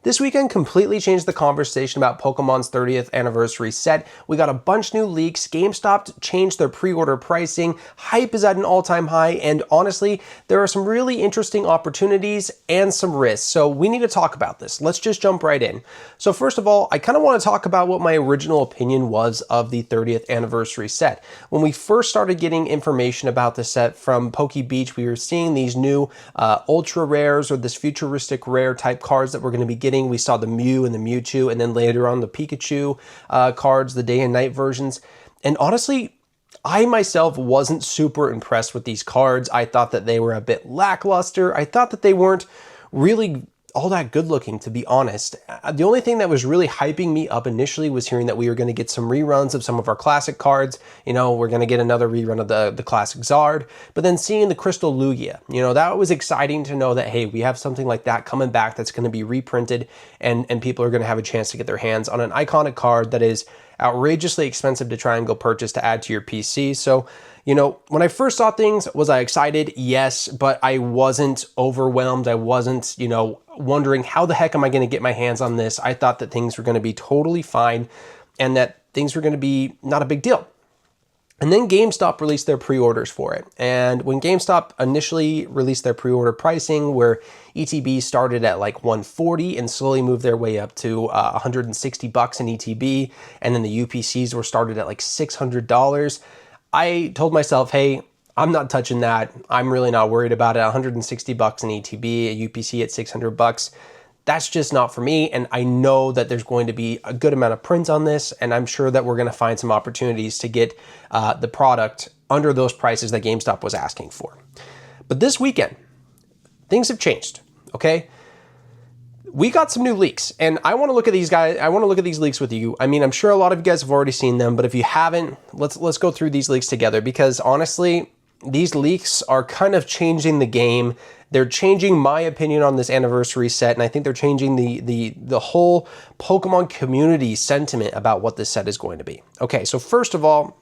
This weekend completely changed the conversation about Pokemon's 30th anniversary set. We got a bunch new leaks, GameStop changed their pre-order pricing, hype is at an all-time high, and honestly, there are some really interesting opportunities and some risks, so we need to talk about this. Let's just jump right in. So first of all, I kind of want to talk about what my original opinion was of the 30th anniversary set. When we first started getting information about the set from Poke Beach, we were seeing these new ultra rares or this futuristic rare type cards that we're going to be getting. We saw the Mew and the Mewtwo, and then later on the Pikachu cards, the day and night versions. And honestly, I myself wasn't super impressed with these cards. I thought that they were a bit lackluster. I thought that they weren't really all that good looking, to be honest. The only thing that was really hyping me up initially was hearing that we were going to get some reruns of some of our classic cards. You know, we're going to get another rerun of the classic Zard, but then seeing the Crystal Lugia, you know, that was exciting to know that, hey, we have something like that coming back that's going to be reprinted and people are going to have a chance to get their hands on an iconic card that is outrageously expensive to try and go purchase to add to your PC. So, you know, when I first saw things, was I excited? Yes, but I wasn't overwhelmed. I wasn't, you know, wondering how the heck am I going to get my hands on this? I thought that things were going to be totally fine and that things were going to be not a big deal. And then GameStop released their pre-orders for it. And when GameStop initially released their pre-order pricing, where ETB started at like $140 and slowly moved their way up to $160 in ETB, and then the UPCs were started at like $600, I told myself, hey, I'm not touching that. I'm really not worried about it. $160 in ETB, a UPC at $600. That's just not for me, and I know that there's going to be a good amount of prints on this, and I'm sure that we're going to find some opportunities to get the product under those prices that GameStop was asking for. But this weekend, things have changed, okay? We got some new leaks, and I want to look at these guys. I want to look at these leaks with you. I mean, I'm sure a lot of you guys have already seen them, but if you haven't, let's go through these leaks together, because honestly, these leaks are kind of changing the game. They're changing my opinion on this anniversary set, and I think they're changing the whole Pokemon community sentiment about what this set is going to be. Okay, so first of all,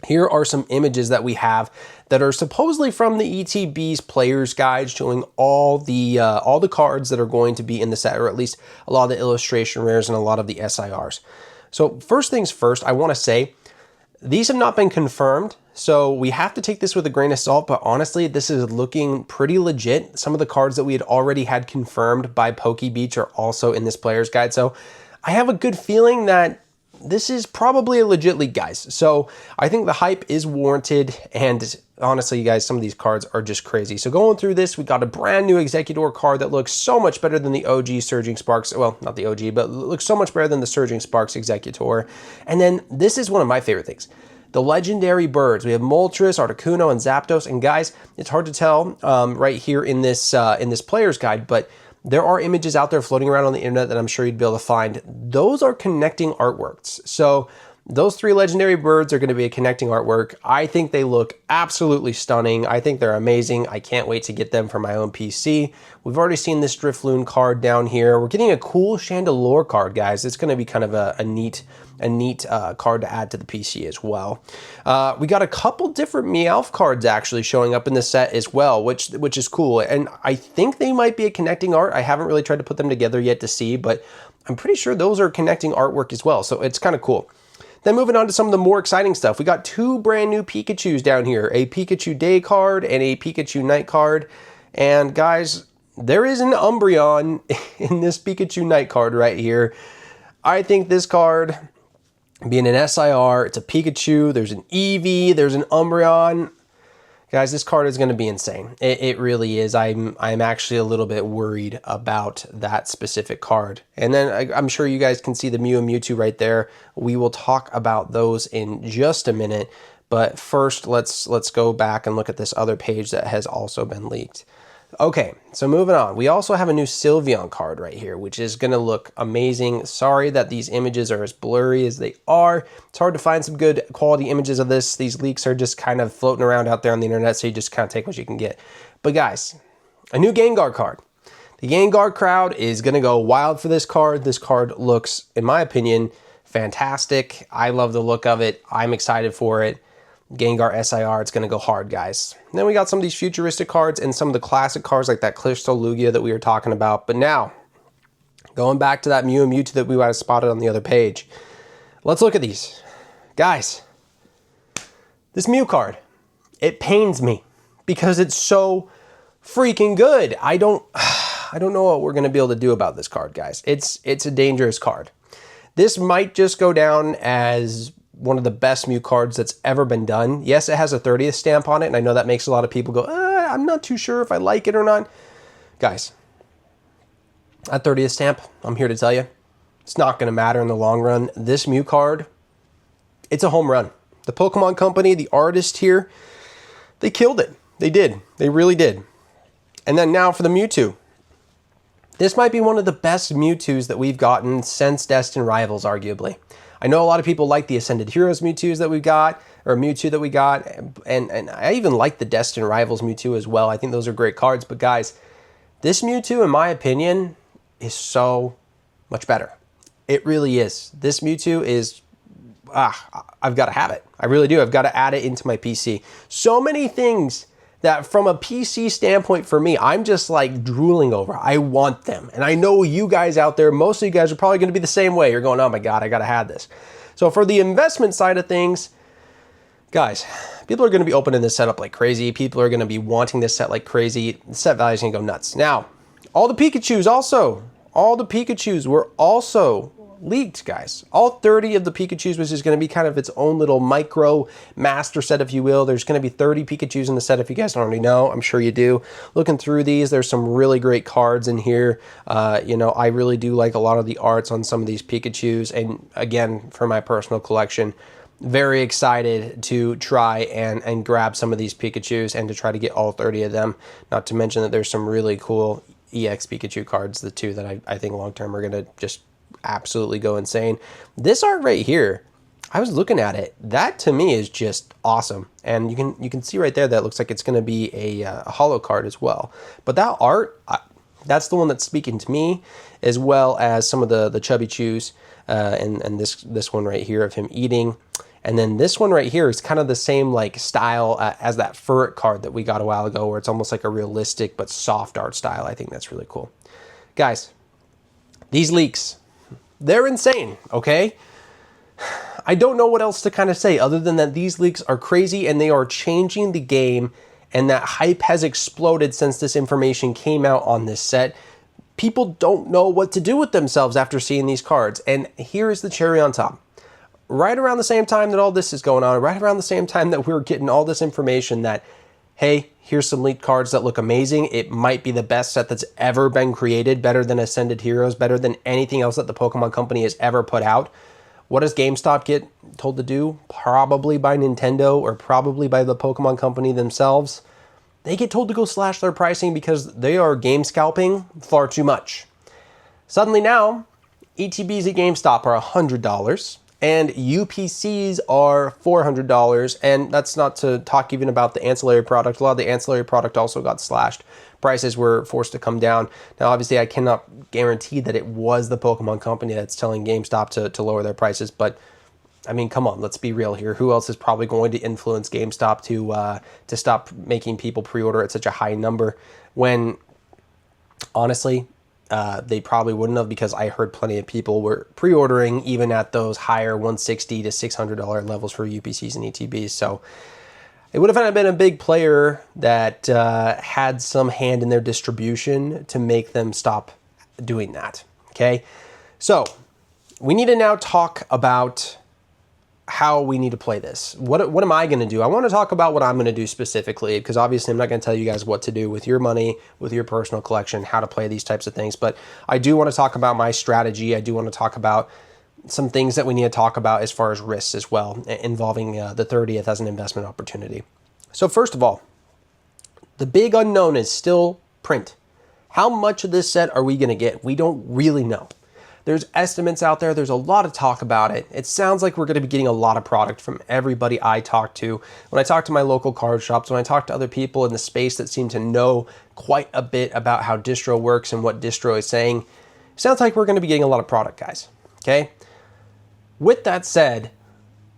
here are some images that we have that are supposedly from the ETB's player's guide, showing all the cards that are going to be in the set, or at least a lot of the illustration rares and a lot of the SIRs. So first things first, I want to say these have not been confirmed, so we have to take this with a grain of salt, but honestly, this is looking pretty legit. Some of the cards that we had already had confirmed by Poke Beach are also in this player's guide, so I have a good feeling that this is probably a legit leak, guys. So I think the hype is warranted, and honestly, you guys, some of these cards are just crazy. So going through this, we got a brand new Executor card that looks so much better than the OG Surging Sparks. Well, not the OG, but looks so much better than the Surging Sparks Executor. And then this is one of my favorite things. The legendary birds. We have Moltres, Articuno, and Zapdos. And guys, it's hard to tell right here in this player's guide, but there are images out there floating around on the internet that I'm sure you'd be able to find. Those are connecting artworks. So those three legendary birds are going to be a connecting artwork. I think they look absolutely stunning. I think they're amazing. I can't wait to get them for my own PC. We've already seen this Drifloon card down here. We're getting a cool Chandelure card, guys. It's going to be kind of a neat card to add to the PC as well. We got a couple different Meowth cards actually showing up in the set as well, which is cool. And I think they might be a connecting art. I haven't really tried to put them together yet to see, but I'm pretty sure those are connecting artwork as well. So it's kind of cool. Then moving on to some of the more exciting stuff. We got two brand new Pikachus down here, a Pikachu Day card and a Pikachu Night card. And guys, there is an Umbreon in this Pikachu Night card right here. I think this card, being an SIR, it's a Pikachu, there's an Eevee, there's an Umbreon. Guys, this card is going to be insane. It really is. I'm actually a little bit worried about that specific card. And then I'm sure you guys can see the Mew and Mewtwo right there. We will talk about those in just a minute. But first, let's go back and look at this other page that has also been leaked. Okay, so moving on. We also have a new Sylveon card right here, which is going to look amazing. Sorry that these images are as blurry as they are. It's hard to find some good quality images of this. These leaks are just kind of floating around out there on the internet, so you just kind of take what you can get. But guys, a new Gengar card. The Gengar crowd is going to go wild for this card. This card looks, in my opinion, fantastic. I love the look of it. I'm excited for it. Gengar SIR, it's going to go hard, guys. Then we got some of these futuristic cards and some of the classic cards like that Crystal Lugia that we were talking about. But now, Going back to that Mew and Mewtwo that we might have spotted on the other page. Let's look at these. Guys, this Mew card, it pains me because it's so freaking good. I don't know what we're going to be able to do about this card, guys. It's a dangerous card. This might just go down as one of the best Mew cards that's ever been done. Yes, it has a 30th stamp on it, and I know that makes a lot of people go, I'm not too sure if I like it or not. Guys, that 30th stamp, I'm here to tell you, it's not going to matter in the long run. This Mew card, it's a home run. The Pokemon Company, the artist here, they killed it. They did. They really did. And then now for the Mewtwo. This might be one of the best Mewtwo's that we've gotten since Destined Rivals, arguably. I know a lot of people like the Ascended Heroes Mewtwo's that we got, or Mewtwo that we got, and I even like the Destined Rivals Mewtwo as well. I think those are great cards, but guys, this Mewtwo, in my opinion, is so much better. It really is. This Mewtwo is, I've got to have it. I really do. I've got to add it into my PC. So many things that from a PC standpoint for me, I'm just like drooling over. I want them. And I know you guys out there, most of you guys are probably going to be the same way. You're going, oh my God, I got to have this. So for the investment side of things, guys, people are going to be opening this set up like crazy. People are going to be wanting this set like crazy. The set value is going to go nuts. Now, all the Pikachus were also leaked, guys. All 30 of the Pikachus, which is going to be kind of its own little micro master set, if you will. There's going to be 30 Pikachus in the set, if you guys don't already know. I'm sure you do. Looking through these, there's some really great cards in here. You know, I really do like a lot of the arts on some of these Pikachus. And again, for my personal collection, very excited to try and grab some of these Pikachus and to try to get all 30 of them. Not to mention that there's some really cool EX Pikachu cards, the two that I think long-term are going to just absolutely go insane. This art right here, I was looking at it. That to me is just awesome. And you can see right there that looks like it's going to be a holo card as well. But that art, that's the one that's speaking to me, as well as some of the Chubby Chews and this one right here of him eating. And then this one right here is kind of the same like style as that Furret card that we got a while ago, where it's almost like a realistic but soft art style. I think that's really cool. Guys, these leaks, they're insane, okay? I don't know what else to kind of say other than that these leaks are crazy and they are changing the game, and that hype has exploded since this information came out on this set. People don't know what to do with themselves after seeing these cards. And here is the cherry on top. Right around the same time that all this is going on, right around the same time that we're getting all this information that, hey, here's some leaked cards that look amazing. It might be the best set that's ever been created, better than Ascended Heroes, better than anything else that the Pokemon Company has ever put out. What does GameStop get told to do? Probably by Nintendo or probably by the Pokemon Company themselves. They get told to go slash their pricing because they are game scalping far too much. Suddenly now, ETBs at GameStop are $100. And UPCs are $400, and that's not to talk even about the ancillary product. A lot of the ancillary product also got slashed. Prices were forced to come down. Now, obviously, I cannot guarantee that it was the Pokemon Company that's telling GameStop to lower their prices, but I mean, come on, let's be real here. Who else is probably going to influence GameStop to stop making people pre-order at such a high number when, honestly, they probably wouldn't have, because I heard plenty of people were pre-ordering even at those higher $160 to $600 levels for UPCs and ETBs. So it would have been a big player that had some hand in their distribution to make them stop doing that. Okay, so we need to now talk about how we need to play this. What am I going to do? I want to talk about what I'm going to do specifically, because obviously I'm not going to tell you guys what to do with your money, with your personal collection, how to play these types of things. But I do want to talk about my strategy. I do want to talk about some things that we need to talk about as far as risks as well, involving the 30th as an investment opportunity. So first of all, the big unknown is still print. How much of this set are we going to get? We don't really know. There's estimates out there. There's a lot of talk about it. It sounds like we're going to be getting a lot of product from everybody I talk to. When I talk to my local card shops, when I talk to other people in the space that seem to know quite a bit about how distro works and what distro is saying, it sounds like we're going to be getting a lot of product, guys. Okay? With that said,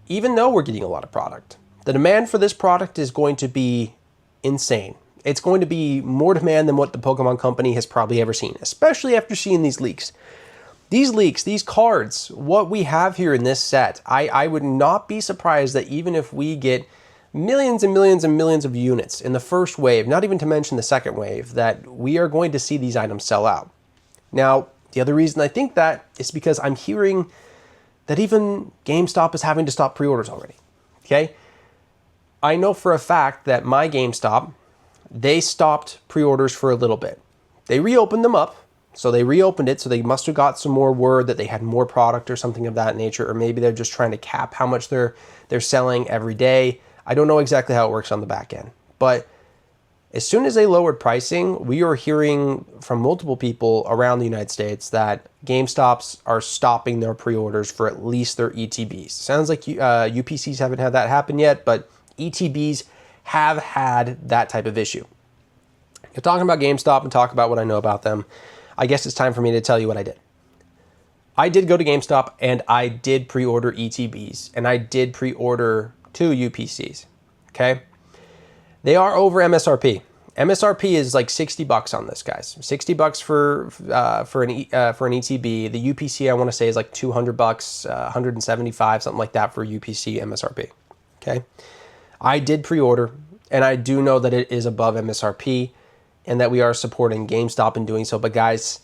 even though we're getting a lot of product, the demand for this product is going to be insane. It's going to be more demand than what the Pokemon Company has probably ever seen, especially after seeing these leaks. These leaks, these cards, what we have here in this set, I would not be surprised that even if we get millions and millions and millions of units in the first wave, not even to mention the second wave, that we are going to see these items sell out. Now, the other reason I think that is because I'm hearing that even GameStop is having to stop pre-orders already, okay? I know for a fact that my GameStop, they stopped pre-orders for a little bit. They reopened them up. So they reopened it, so they must have got some more word that they had more product or something of that nature, or maybe they're just trying to cap how much they're selling every day. I don't know exactly how it works on the back end. But as soon as they lowered pricing, we are hearing from multiple people around the United States that GameStops are stopping their pre-orders for at least their ETBs. Sounds like UPCs haven't had that happen yet, but ETBs have had that type of issue. If talking about GameStop and talk about what I know about them, I guess it's time for me to tell you what I did. I did go to GameStop and I did pre-order ETBs and I did pre-order 2 UPCs, okay? They are over MSRP. MSRP is like $60 on this, guys. $60 for an ETB. The UPC I want to say is like $200, 175, something like that for UPC MSRP, okay? I did pre-order and I do know that it is above MSRP and that we are supporting GameStop in doing so. But guys,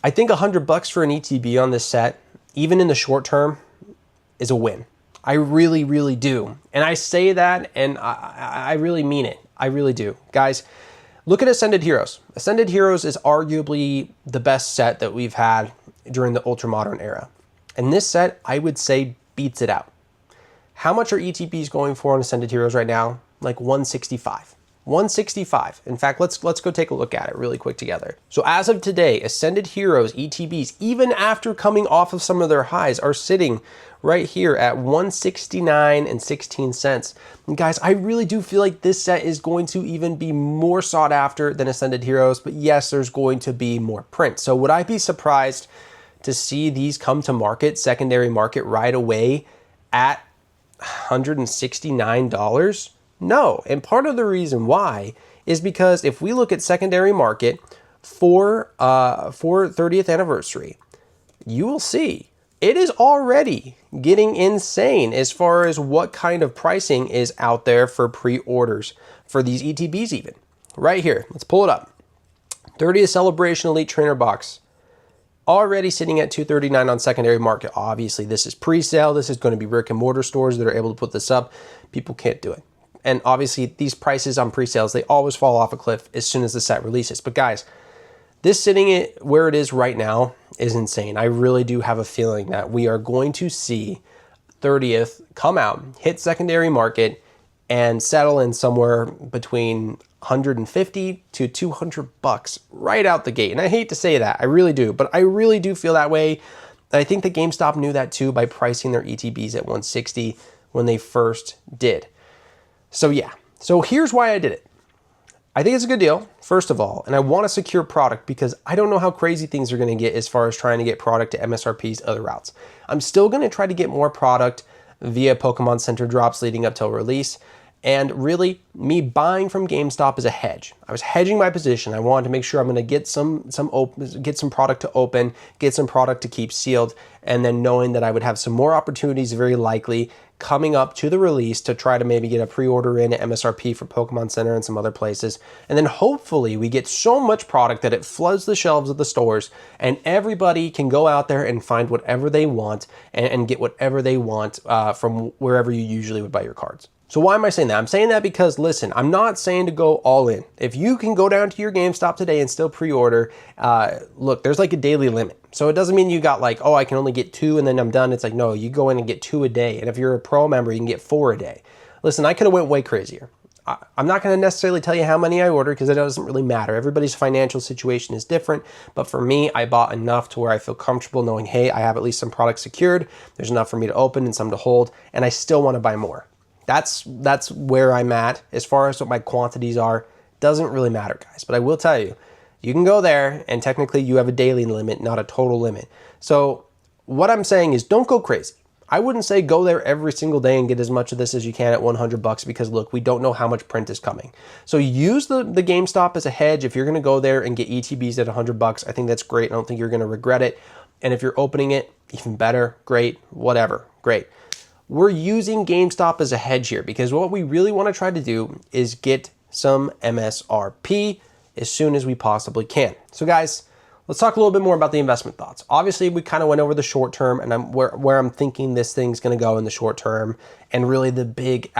I think $100 for an ETB on this set, even in the short term, is a win. I really, really do. And I say that and I really mean it. I really do. Guys, look at Ascended Heroes. Ascended Heroes is arguably the best set that we've had during the ultra-modern era. And this set, I would say, beats it out. How much are ETBs going for on Ascended Heroes right now? Like 165. 165. In fact, let's go take a look at it really quick together. So as of today, Ascended Heroes ETBs, even after coming off of some of their highs, are sitting right here at 169 and 16 cents. And guys, I really do feel like this set is going to even be more sought after than Ascended Heroes, but yes, there's going to be more print. So would I be surprised to see these come to market, secondary market, right away at $169? No, and part of the reason why is because if we look at secondary market for 30th anniversary, you will see it is already getting insane as far as what kind of pricing is out there for pre-orders for these ETBs even. Right here, let's pull it up. 30th Celebration Elite Trainer Box, already sitting at $239 on secondary market. Obviously, this is pre-sale. This is going to be brick and mortar stores that are able to put this up. People can't do it. And obviously, these prices on pre-sales, they always fall off a cliff as soon as the set releases. But guys, this sitting where it is right now is insane. I really do have a feeling that we are going to see 30th come out, hit secondary market, and settle in somewhere between 150 to 200 bucks right out the gate. And I hate to say that, I really do, but I really do feel that way. I think that GameStop knew that too by pricing their ETBs at 160 when they first did. So yeah, so here's why I did it. I think it's a good deal, first of all, and I want to secure product because I don't know how crazy things are going to get as far as trying to get product to MSRP's other routes. I'm still going to try to get more product via Pokemon Center drops leading up till release, and really, me buying from GameStop is a hedge. I was hedging my position. I wanted to make sure I'm going to get some product to open, get some product to keep sealed, and then knowing that I would have some more opportunities, very likely, coming up to the release to try to maybe get a pre-order in at MSRP for Pokemon Center and some other places. And then hopefully we get so much product that it floods the shelves of the stores and everybody can go out there and find whatever they want and get whatever they want from wherever you usually would buy your cards. So why am I saying that? I'm saying that because, listen, I'm not saying to go all in. If you can go down to your GameStop today and still pre-order, look, there's like a daily limit. So it doesn't mean you got like, oh, I can only get 2 and then I'm done. It's like, no, you go in and get 2 a day. And if you're a pro member, you can get 4 a day. Listen, I could have went way crazier. I'm not going to necessarily tell you how many I ordered because it doesn't really matter. Everybody's financial situation is different. But for me, I bought enough to where I feel comfortable knowing, hey, I have at least some products secured. There's enough for me to open and some to hold. And I still want to buy more. That's where I'm at. As far as what my quantities are, doesn't really matter, guys. But I will tell you, you can go there and technically you have a daily limit, not a total limit. So what I'm saying is don't go crazy. I wouldn't say go there every single day and get as much of this as you can at 100 bucks because look, we don't know how much print is coming. So use the GameStop as a hedge. If you're going to go there and get ETBs at 100 bucks, I think that's great. I don't think you're going to regret it. And if you're opening it, even better, great, whatever, great. We're using GameStop as a hedge here because what we really want to try to do is get some MSRP as soon as we possibly can. So guys, let's talk a little bit more about the investment thoughts. Obviously, we kind of went over the short term and where I'm thinking this thing's going to go in the short term, and really the big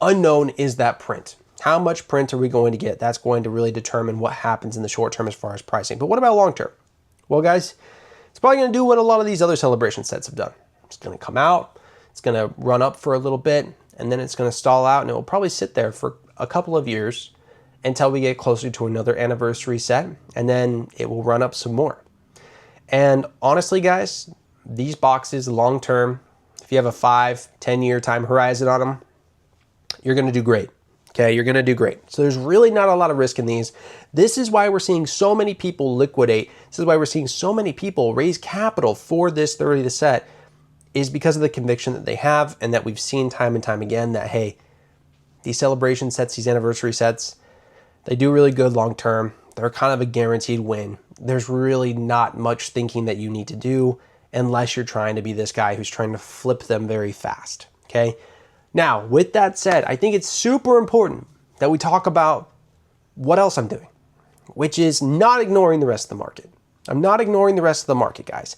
unknown is that print. How much print are we going to get? That's going to really determine what happens in the short term as far as pricing. But what about long term? Well, guys, it's probably going to do what a lot of these other celebration sets have done. It's going to come out, it's going to run up for a little bit, and then it's going to stall out, and it will probably sit there for a couple of years until we get closer to another anniversary set, and then it will run up some more. And honestly, guys, these boxes long term, if you have a 5-10 year time horizon on them, you're going to do great. Okay, you're going to do great. So there's really not a lot of risk in these. This is why we're seeing so many people liquidate. This is why we're seeing so many people raise capital for this 30th set, is because of the conviction that they have and that we've seen time and time again that, hey, these celebration sets, these anniversary sets, they do really good long term. They're kind of a guaranteed win. There's really not much thinking that you need to do unless you're trying to be this guy who's trying to flip them very fast, okay? Now, with that said, I think it's super important that we talk about what else I'm doing, which is not ignoring the rest of the market. I'm not ignoring the rest of the market, guys.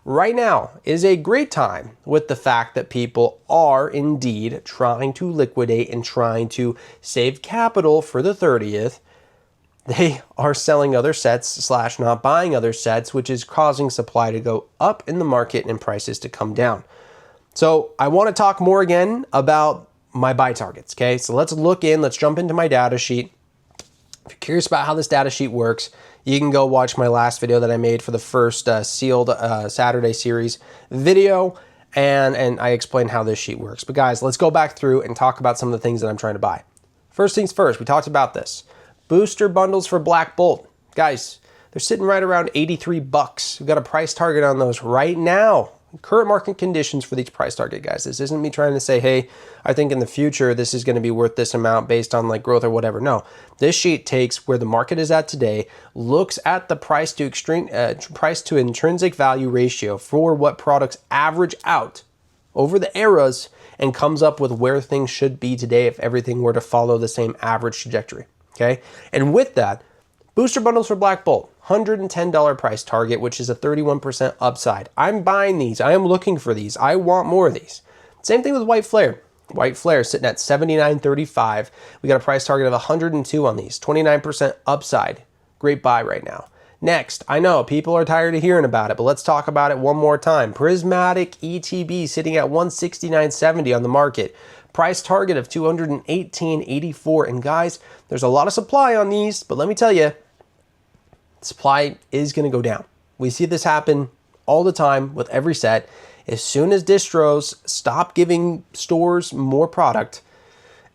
Right now is a great time with the fact that people are indeed trying to liquidate and trying to save capital for the 30th. They are selling other sets / not buying other sets, which is causing supply to go up in the market and prices to come down. So I want to talk more again about my buy targets, okay? So let's jump into my data sheet. If you're curious about how this data sheet works, you can go watch my last video that I made for the first sealed Saturday series video, and I explained how this sheet works. But guys, let's go back through and talk about some of the things that I'm trying to buy. First things first, we talked about this. Booster bundles for Black Bolt. Guys, they're sitting right around 83 bucks. We've got a price target on those right now. Current market conditions for these price target, guys. This isn't me trying to say, hey, I think in the future this is going to be worth this amount based on like growth or whatever. No, this sheet takes where the market is at today, looks at the price to intrinsic value ratio for what products average out over the eras, and comes up with where things should be today if everything were to follow the same average trajectory. Okay, and with that, booster bundles for Black Bolt, $110 price target, which is a 31% upside. I'm buying these. I am looking for these. I want more of these. Same thing with White Flare. White Flare sitting at $79.35. We got a price target of 102 on these, 29% upside. Great buy right now. Next, I know people are tired of hearing about it, but let's talk about it one more time. Prismatic ETB sitting at $169.70 on the market. Price target of $218.84. And guys, there's a lot of supply on these, but let me tell you, supply is going to go down. We see this happen all the time with every set. As soon as distros stop giving stores more product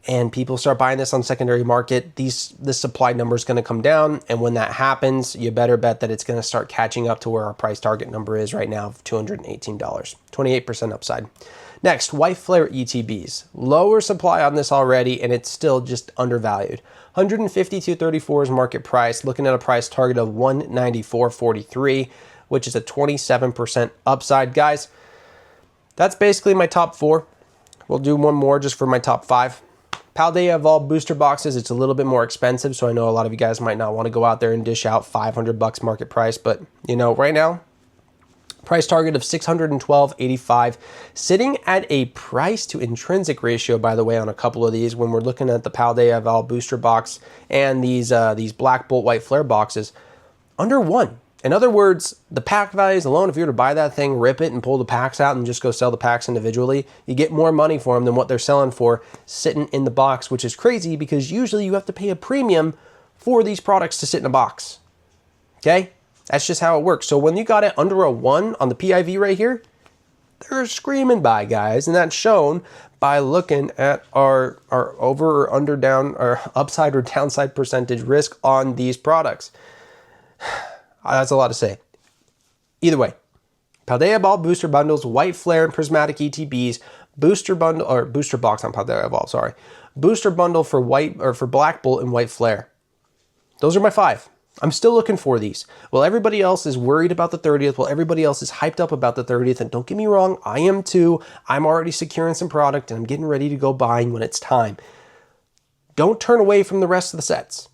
and people start buying this on secondary market, the supply number is going to come down. And when that happens, you better bet that it's going to start catching up to where our price target number is right now of $218, 28% upside. Next, White Flare ETBs. Lower supply on this already, and it's still just undervalued. $152.34 is market price, looking at a price target of $194.43, which is a 27% upside. Guys, that's basically my top 4. We'll do one more just for my top 5. Paldea Evolved booster boxes, it's a little bit more expensive, so I know a lot of you guys might not want to go out there and dish out $500 market price, but you know, right now, price target of $612.85, sitting at a price to intrinsic ratio, by the way, on a couple of these, when we're looking at the Paldea Evolved booster box and these Black Bolt White Flare boxes, under 1. In other words, the pack values alone, if you were to buy that thing, rip it and pull the packs out and just go sell the packs individually, you get more money for them than what they're selling for sitting in the box, which is crazy because usually you have to pay a premium for these products to sit in a box. Okay? That's just how it works. So when you got it under a 1 on the PIV right here, they're screaming buy, guys. And that's shown by looking at our over or under down or upside or downside percentage risk on these products. That's a lot to say. Either way, Paldea Ball booster bundles, white flare and prismatic ETBs, booster bundle, or booster box on Paldea Ball, sorry. Booster bundle for white, or for Black Bolt and white flare. Those are my 5. I'm still looking for these. While everybody else is worried about the 30th, while everybody else is hyped up about the 30th, and don't get me wrong, I am too. I'm already securing some product and I'm getting ready to go buying when it's time. Don't turn away from the rest of the sets.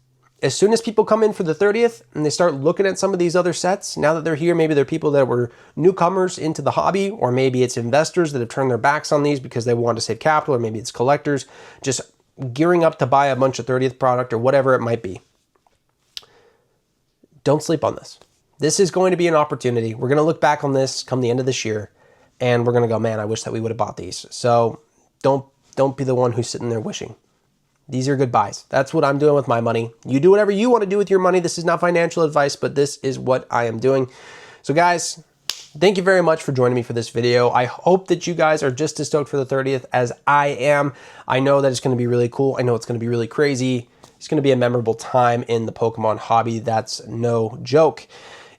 As soon as people come in for the 30th and they start looking at some of these other sets, now that they're here, maybe they're people that were newcomers into the hobby, or maybe it's investors that have turned their backs on these because they want to save capital, or maybe it's collectors just gearing up to buy a bunch of 30th product or whatever it might be. Don't sleep on this. This is going to be an opportunity. We're going to look back on this come the end of this year and we're going to go, man, I wish that we would have bought these. So don't be the one who's sitting there wishing. These are good buys. That's what I'm doing with my money. You do whatever you want to do with your money. This is not financial advice, but this is what I am doing. So guys, thank you very much for joining me for this video. I hope that you guys are just as stoked for the 30th as I am. I know that it's going to be really cool. I know it's going to be really crazy. It's going to be a memorable time in the Pokemon hobby. That's no joke.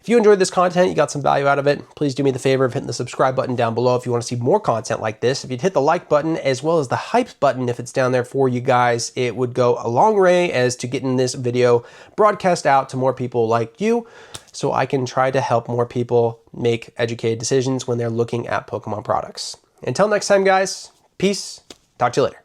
If you enjoyed this content, you got some value out of it, please do me the favor of hitting the subscribe button down below if you want to see more content like this. If you'd hit the like button as well as the hype button if it's down there for you guys, it would go a long way as to getting this video broadcast out to more people like you, so I can try to help more people make educated decisions when they're looking at Pokemon products. Until next time, guys, peace. Talk to you later.